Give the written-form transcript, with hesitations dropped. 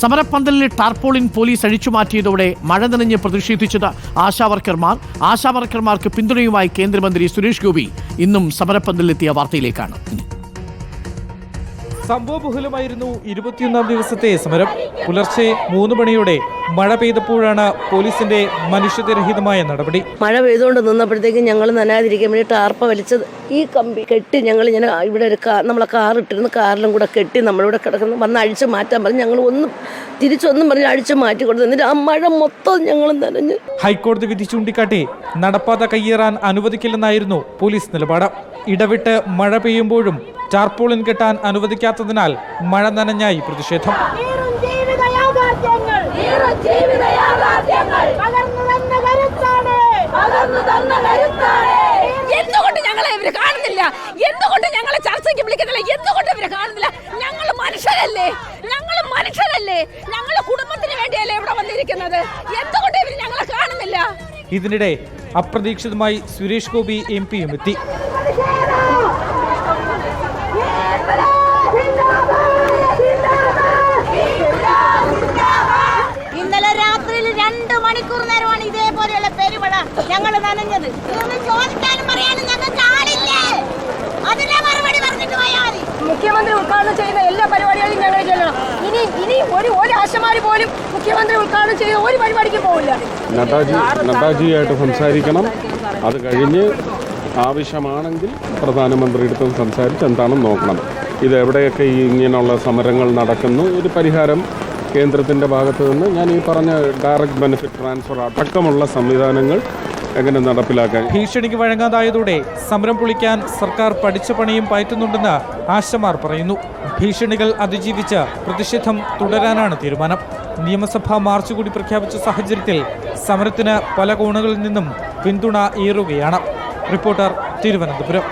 സമരപ്പന്തലിലെ tarpaulin police അഴിച്ചുമാറ്റിയതോടെ മഴ നനഞ്ഞ് പ്രതിഷേധിച്ചത് ആശാവർക്കർമാർക്ക് പിന്തുണയുമായി കേന്ദ്രമന്ത്രി സുരേഷ് ഗോപി ഇന്നും സമരപ്പന്തലിലെത്തിയ വാർത്തയിലേക്കാണ്. സംഭവബഹുലമായിരുന്നു 21ാം ദിവസത്തെ സമരം. പുലർച്ചെ 3 മണിയോടെ മഴ പെയ്തപ്പോഴാണ് പോലീസിന്റെ മനുഷ്യത്വരഹിതമായ നടപടി. മഴ പെയ്തുകൊണ്ട് നിന്നപ്പോഴത്തേക്കും ഞങ്ങൾ നനയാതിരിക്കാൻ വേണ്ടി ടാർപ്പ വലിച്ചത് ഈ കമ്പി കെട്ടി ഞങ്ങൾ ഇങ്ങനെ ഇവിടെ ഒരു നമ്മളെ കാർ ഇട്ടിരുന്ന കാറിലും കൂടെ കെട്ടി നമ്മളിവിടെ കിടക്കുന്ന വന്ന് അഴിച്ചു മാറ്റാൻ പറഞ്ഞ് ഞങ്ങൾ തിരിച്ചൊന്നും പറഞ്ഞ് അഴിച്ചു മാറ്റി കൊടുത്തു. എന്നിട്ട് ആ മഴ മൊത്തം ഞങ്ങൾ നനഞ്ഞു. ഹൈക്കോടതി വിധി ചൂണ്ടിക്കാട്ടി നടപ്പാത കയ്യേറാൻ അനുവദിക്കില്ലെന്നായിരുന്നു പോലീസ് നിലപാട്. ഇടവിട്ട് മഴ പെയ്യുമ്പോഴും ടാർപോളിൻ കെട്ടാൻ അനുവദിക്കാത്തതിനാൽ മഴ നനഞ്ഞായി പ്രതിഷേധം. എന്തുകൊണ്ട് ഞങ്ങളെ ഇവര് കാണുന്നില്ല? എന്തുകൊണ്ട് ഞങ്ങളെ ചർച്ചയ്ക്ക് വിളിക്കുന്നില്ല? എന്തുകൊണ്ട് ഇവര് കാണുന്നില്ല? ഞങ്ങൾ മനുഷ്യരല്ലേ? ഞങ്ങളെ കുടുംബത്തിന് വേണ്ടിയല്ലേ ഇവിടെ വന്നിരിക്കുന്നത്? എന്തുകൊണ്ട് ഇവര് ഞങ്ങളെ കാണുന്നില്ല? ഇതിനിടെ അപ്രതീക്ഷിതമായി സുരേഷ് ഗോപി MP-യും എത്തി. ഇന്നലെ രാത്രിയിൽ 2 മണിക്കൂർ നേരമാണ് ഇതേപോലെയുള്ള പെരുമഴ ഞങ്ങൾ നനഞ്ഞത്. ഇതൊന്നും ചോദിക്കാനും പറയാനും ഞങ്ങൾക്ക് ആളില്ലേ? അതിനെ മറുപടി പറഞ്ഞിട്ട് പോയാൽ മുഖ്യമന്ത്രി ഉദ്ഘാടനം ചെയ്യുന്ന എല്ലാ പരിപാടികളും ഞങ്ങൾ ചെല്ലണം. ഇനി ഒരു ആശമാരി പോലും മുഖ്യമന്ത്രി ഉദ്ഘാടനം ചെയ്യുന്ന ഒരു പരിപാടിക്ക് പോകില്ല. നഡ്ഡാജിയായിട്ട് സംസാരിക്കണം. അത് കഴിഞ്ഞ് ആവശ്യമാണെങ്കിൽ പ്രധാനമന്ത്രിയുടെ സംസാരിച്ച് എന്താണെന്ന് നോക്കണം. ഇതെവിടെയൊക്കെ ഇങ്ങനെയുള്ള സമരങ്ങൾ നടക്കുന്നു, ഒരു പരിഹാരം കേന്ദ്രത്തിൻ്റെ ഭാഗത്തു നിന്ന് ഞാൻ ഈ പറഞ്ഞ ഡയറക്റ്റ് ബെനിഫിറ്റ് ട്രാൻസ്ഫർ അടക്കമുള്ള സംവിധാനങ്ങൾ എങ്ങനെ നടപ്പിലാക്കാൻ. ഭീഷണിക്ക് വഴങ്ങാതായതോടെ സമരം പൊളിക്കാൻ സർക്കാർ പഠിച്ച പണിയും പയറ്റുന്നുണ്ടെന്ന് ആശമാർ പറയുന്നു. ഭീഷണികൾ അതിജീവിച്ച് പ്രതിഷേധം തുടരാനാണ് തീരുമാനം. നിയമസഭാ മാർച്ച് കൂടി പ്രഖ്യാപിച്ച സാഹചര്യത്തിൽ സമരത്തിന് പല കോണുകളിൽ നിന്നും പിന്തുണ ഏറുകയാണ്. റിപ്പോർട്ടർ, തിരുവനന്തപുരം.